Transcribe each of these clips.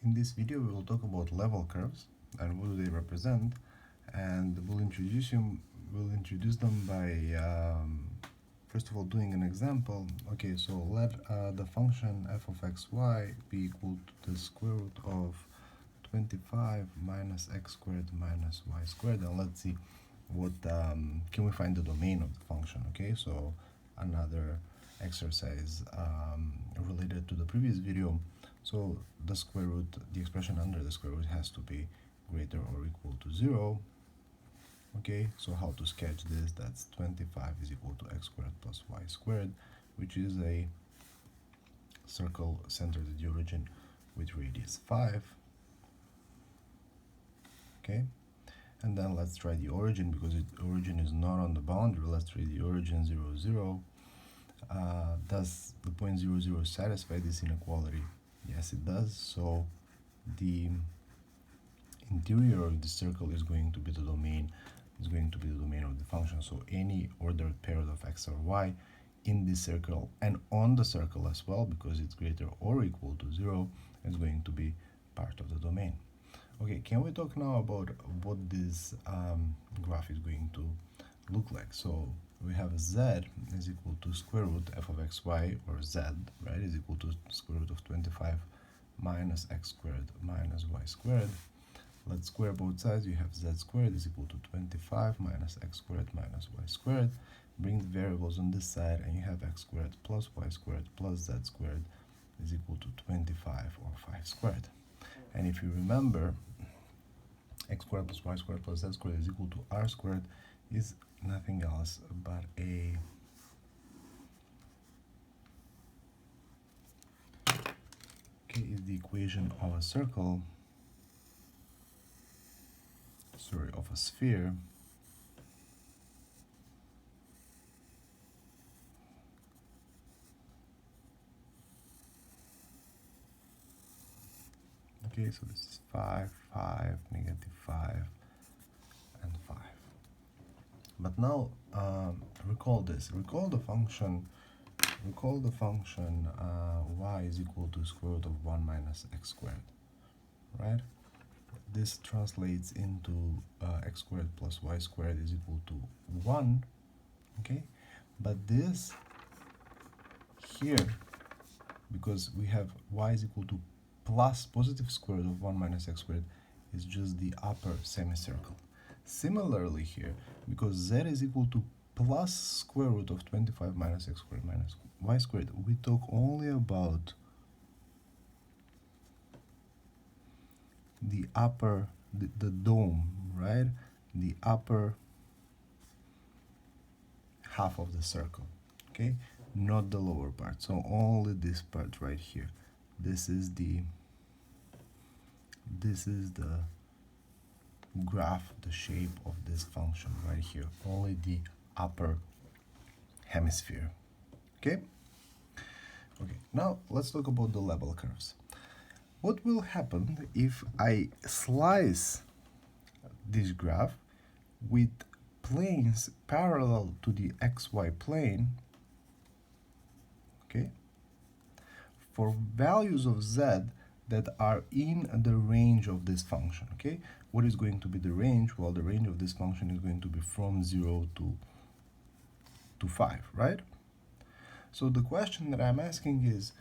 In this video we will talk about level curves and what do they represent, and we'll introduce them by first of all doing an example. Okay, so let the function f of xy be equal to the square root of 25 minus x squared minus y squared, and let's see what can we find the domain of the function. Okay, so another exercise related to the previous video. So the square root, the expression under the square root has to be greater or equal to 0. Okay, so how to sketch this? That's 25 is equal to x squared plus y squared, which is a circle centered at the origin with radius 5. Okay, and then let's try the origin, because the origin is not on the boundary. Let's try the origin 0, 0. Does the point 0, 0 satisfy this inequality? Yes, it does. So the interior of the circle is going to be the domain, of the function. So any ordered pair of x or y in this circle and on the circle as well, because it's greater or equal to 0, is going to be part of the domain. Okay, can we talk now about what this graph is going to look like? So we have z is equal to square root f of xy, or z, right, is equal to square root of 25 minus x squared minus y squared. Let's square both sides. You have z squared is equal to 25 minus x squared minus y squared. Bring the variables on this side, and you have x squared plus y squared plus z squared is equal to 25 or 5 squared. And if you remember, x squared plus y squared plus z squared is equal to r squared is nothing else but a is the equation of a circle, of a sphere, okay, so this is 5, 5, negative 5, and 5. But now recall this. Recall the function y is equal to square root of 1 minus x squared, right? This translates into x squared plus y squared is equal to 1, okay? But this here, because we have y is equal to plus positive square root of 1 minus x squared, is just the upper semicircle. Similarly here, because z is equal to plus square root of 25 minus x squared minus y squared, we talk only about the upper, the dome, right? The upper half of the circle, okay? Not the lower part. So only this part right here. This is the graph, the shape of this function right here. Only the upper hemisphere. Okay? Okay, now let's talk about the level curves. What will happen if I slice this graph with planes parallel to the xy plane, okay, for values of z that are in the range of this function, okay? What is going to be the range? Well, the range of this function is going to be from 0 to 5, right? So the question that I'm asking is,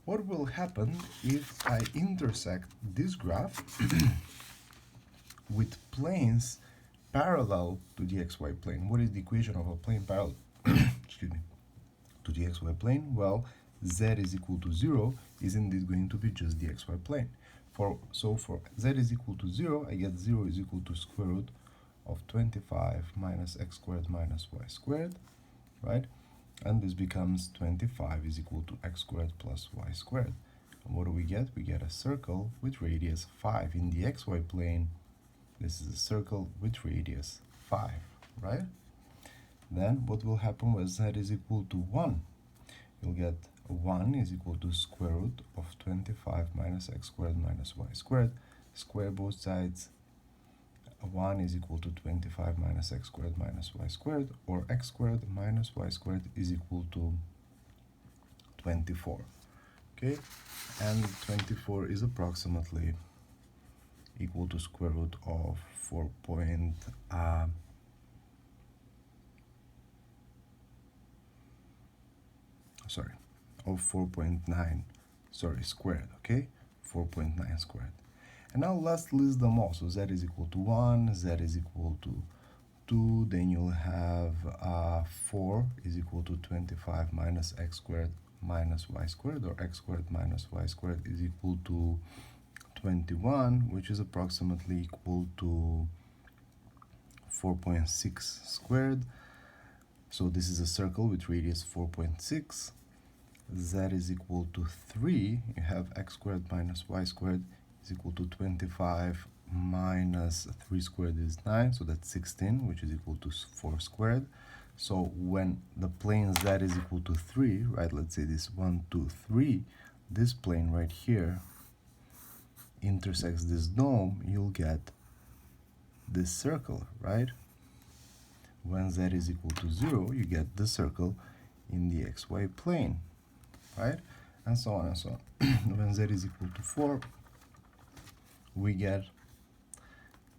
what will happen if I intersect this graph with planes parallel to the xy plane? What is the equation of a plane parallel excuse me, to the xy plane? Well, z is equal to 0 is indeed going to be just the xy plane. So for z is equal to 0, I get 0 is equal to square root of 25 minus x squared minus y squared, right? And this becomes 25 is equal to x squared plus y squared. And what do we get? We get a circle with radius 5 in the xy plane. This is a circle with radius 5, right? Then what will happen when z is equal to 1? You'll get 1 is equal to square root of 25 minus x squared minus y squared. Square both sides. 1 is equal to 25 minus x squared minus y squared, or x squared minus y squared is equal to 24. okay? And 24 is approximately equal to square root of 4.9 squared, okay? 4.9 squared. And now let's list them all. So z is equal to 1, z is equal to 2, then you'll have 4 is equal to 25 minus x squared minus y squared, or x squared minus y squared is equal to 21, which is approximately equal to 4.6 squared. So this is a circle with radius 4.6. Z is equal to 3. You have x squared minus y squared is equal to 25 minus 3 squared is 9, so that's 16, which is equal to 4 squared. So when the plane z is equal to 3, right, let's say this 1, 2, 3, this plane right here intersects this dome, you'll get this circle, right? When z is equal to 0, you get the circle in the xy plane, right? And so on and so on. When z is equal to 4, we get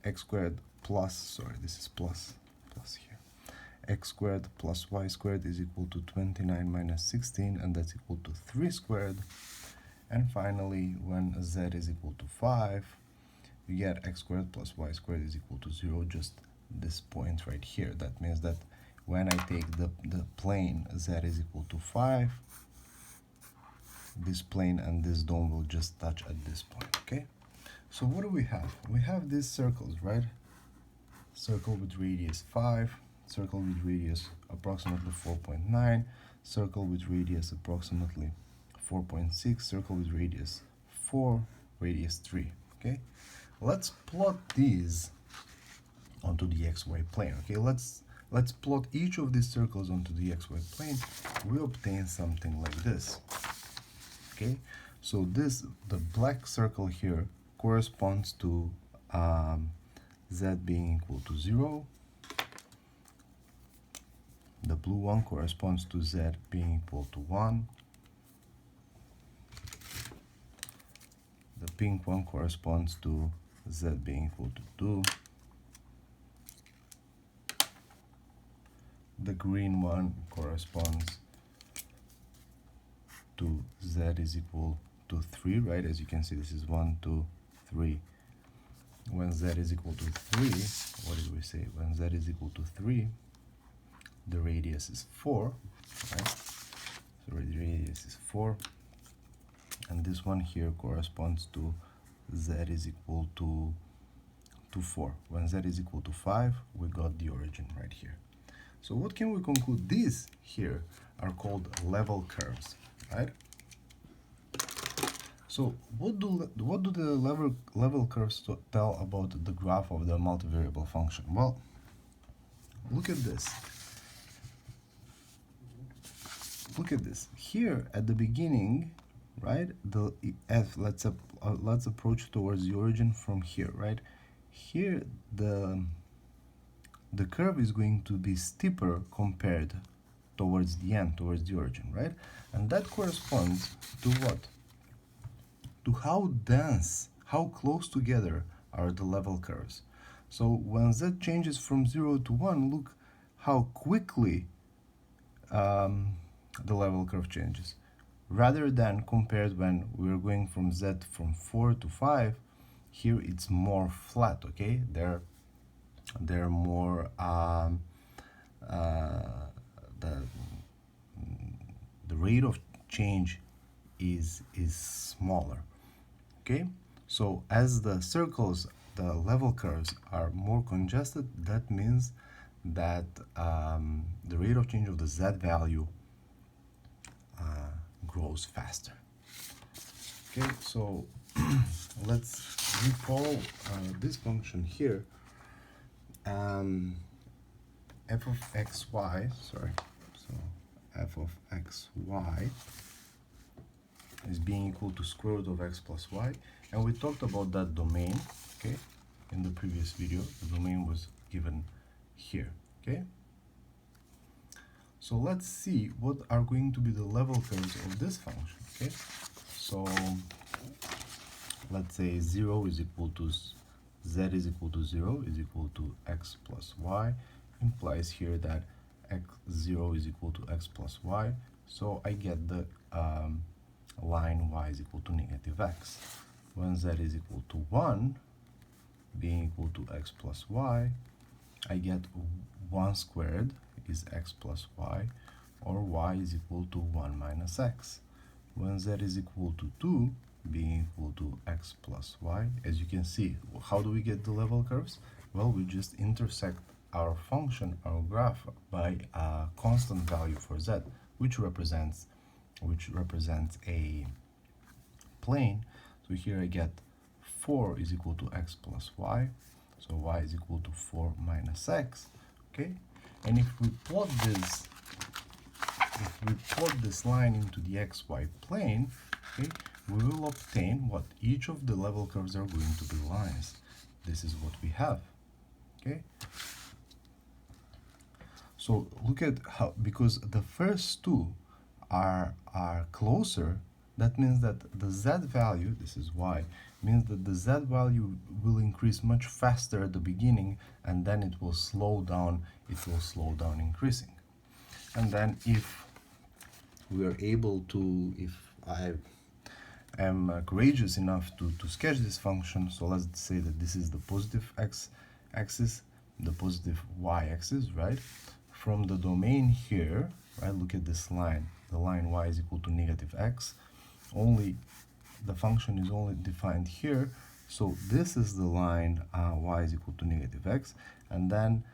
x squared plus, sorry, this is plus here. X squared plus y squared is equal to 29 minus 16, and that's equal to 3 squared. And finally, when z is equal to 5, you get x squared plus y squared is equal to 0, just this point right here. That means that when I take the plane z is equal to 5, this plane and this dome will just touch at this point, okay? So what do we have? We have these circles, right? Circle with radius 5, circle with radius approximately 4.9, circle with radius approximately 4.6, circle with radius 4, radius 3, okay? Let's plot these onto the xy plane, okay? Let's plot each of these circles onto the xy plane. We obtain something like this, okay? So the black circle here corresponds to z being equal to 0. The blue one corresponds to z being equal to 1. The pink one corresponds to z being equal to 2. The green one corresponds to z is equal to 3, right? As you can see, this is 1, 2, 3. When z is equal to 3, what did we say? When z is equal to 3, the radius is 4, right? So the radius is 4. And this one here corresponds to z is equal to 4. When z is equal to 5, we got the origin right here. So what can we conclude? These here are called level curves, right? So what do the level curves tell about the graph of the multivariable function? Well, look at this. Look at this. Here at the beginning, right? Let's approach towards the origin from here, right? Here the curve is going to be steeper compared towards the end, towards the origin, right? And that corresponds to what? To how dense, how close together are the level curves. So when z changes from 0 to 1, look how quickly the level curve changes. Rather than compared when we're going from z from 4 to 5, here it's more flat, okay? They're more the rate of change is smaller, okay? So as the circles, the level curves are more congested, that means that the rate of change of the z value grows faster. Okay, so let's recall this function here. F of xy, sorry, so f of xy is being equal to square root of x plus y, and we talked about that domain, okay, in the previous video. The domain was given here, okay? So let's see what are going to be the level curves of this function, okay? So let's say 0 is equal to z is equal to 0 is equal to x plus y, implies here that x0 is equal to x plus y. So I get the line y is equal to negative x. When z is equal to 1, being equal to x plus y, I get 1 squared is x plus y, or y is equal to 1 minus x. When z is equal to 2, being equal to x plus y, as you can see, how do we get the level curves? Well, we just intersect our function, our graph, by a constant value for z, which represents a plane. So here I get 4 is equal to x plus y, so y is equal to 4 minus x. Okay, and if we plot this line into the xy plane, okay, we will obtain what each of the level curves are going to be lines. This is what we have. Okay, so look at how, because the first two are closer, that means that the z value, this is y, means that the z value will increase much faster at the beginning, and then it will slow down increasing. And then if we are able to, if I am courageous enough to sketch this function, so let's say that this is the positive x-axis, the positive y-axis, right? From the domain here, right, look at this line, the line y is equal to negative x, only the function is only defined here, so this is the line y is equal to negative x, and then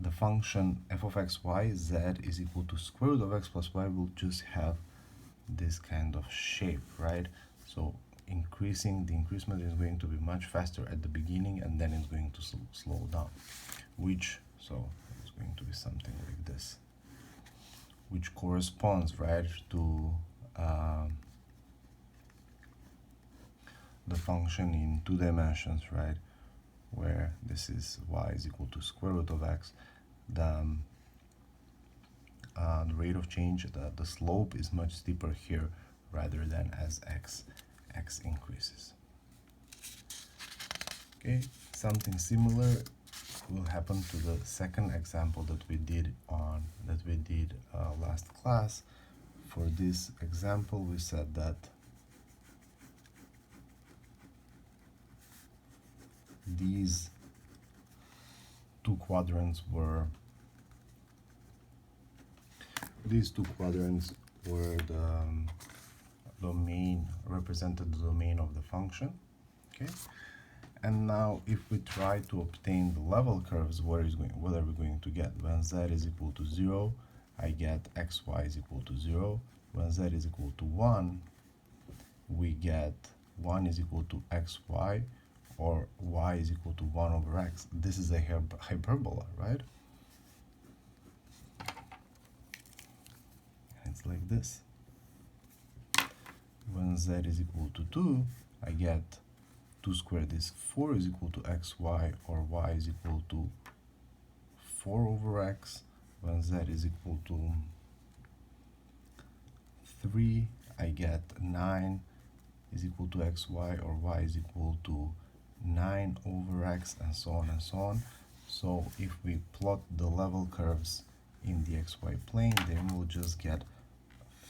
the function f of x, y, z is equal to square root of x plus y will just have this kind of shape, right? So the increment is going to be much faster at the beginning, and then it's going to slow down, so it's going to be something like this, which corresponds, right, to the function in 2 dimensions, right, where this is y is equal to square root of x. The rate of change, the slope is much steeper here rather than as x increases. Okay, something similar will happen to the second example that we did last class. For this example, we said that these two quadrants were the domain, represented the domain of the function. Okay, and now if we try to obtain the level curves, what are we going to get? When z is equal to 0, I get xy is equal to 0. When z is equal to 1, we get 1 is equal to xy, or y is equal to 1 over x. This is a hyperbola, right? It's like this. When z is equal to 2, I get 2 squared is 4 is equal to xy, or y is equal to 4 over x. When z is equal to 3, I get 9 is equal to xy, or y is equal to 9 over x, and so on and so on. So if we plot the level curves in the xy plane, then we'll just get a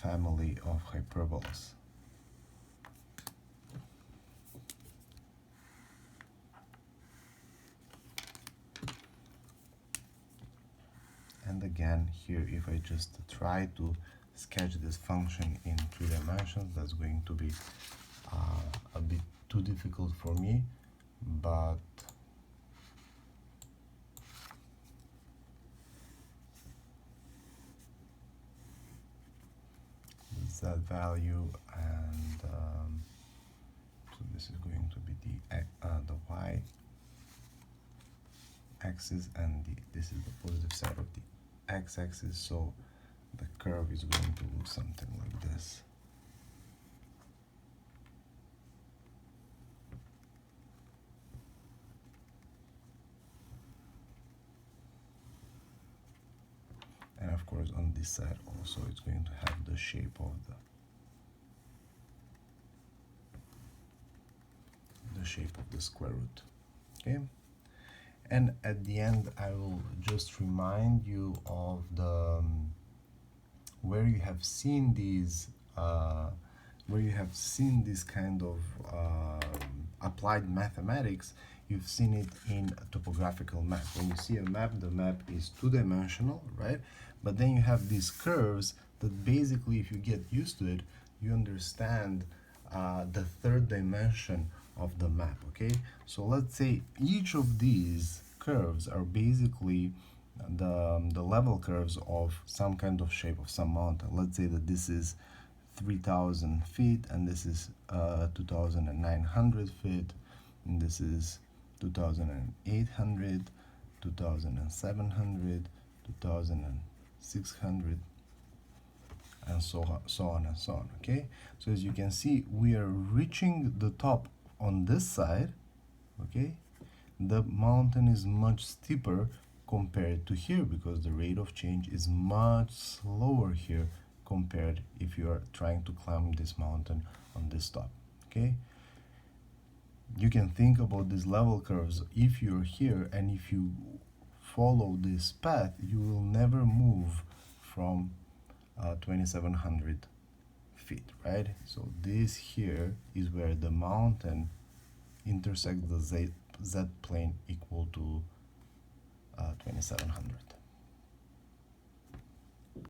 family of hyperbolas. And again, here, if I just try to sketch this function in 3 dimensions, that's going to be a bit too difficult for me, but z value, and so this is going to be the y axis, and this is the positive side of the x-axis, so the curve is going to look something like this. And of course on this side also it's going to have the shape of shape of the square root. Okay, and at the end I will just remind you of the where you have seen these this kind of applied mathematics. You've seen it in a topographical map. When you see a map, the map is two-dimensional, right? But then you have these curves that basically, if you get used to it, you understand the third dimension of the map. Okay, so let's say each of these curves are basically the level curves of some kind of shape of some mountain. Let's say that this is 3,000 feet and this is 2,900 feet, and this is 2,800, 2,700, 2,600, and so on and so on. Okay, so as you can see, we are reaching the top on this side. Okay, the mountain is much steeper compared to here because the rate of change is much slower here compared if you are trying to climb this mountain on this top. Okay, you can think about these level curves. If you're here and if you follow this path, you will never move from 2,700 feet, right? So this here is where the mountain intersects the z plane equal to 2,700.